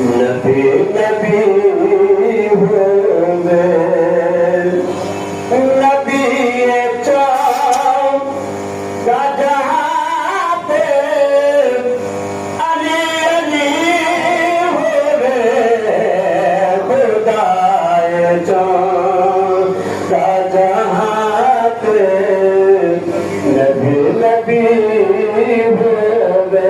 नबी नबी होवे नबी चाओ जहाँ पे अली अली होवे खुदाए चाओ जहाँ पे नबी नबी होवे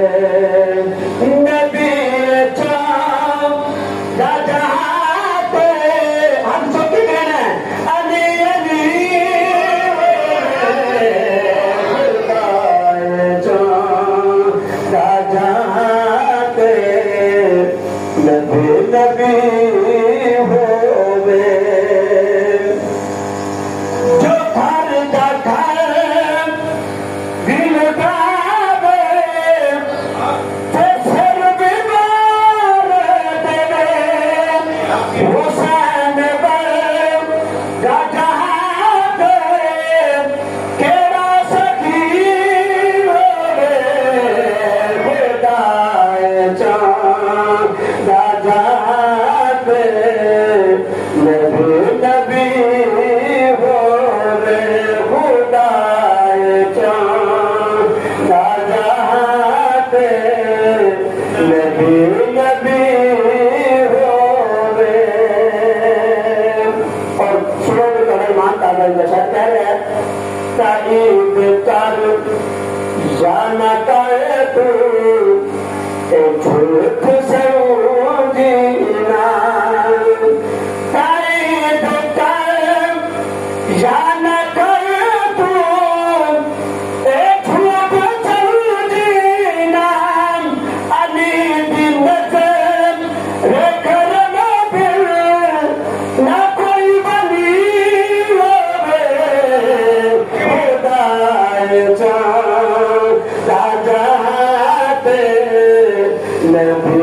नबी होवे जो घर का घर दिल गावे ते सर बीमार देवे हुसैन पर जहाँ पे केड़ा सखी होवे खुदाए चाँद नबी नबी होवे खुदाए चाँद पे नबी नबी होवे। और सुनो भी कमल मानता कह रहे तारीफ कर जाना करे तू झूठ से जीना तारीफ कर जाना करे तू झूठ से जीना अली की नजर रेखर में फिर ना कोई बनी होवे खुदाए चाँद नबी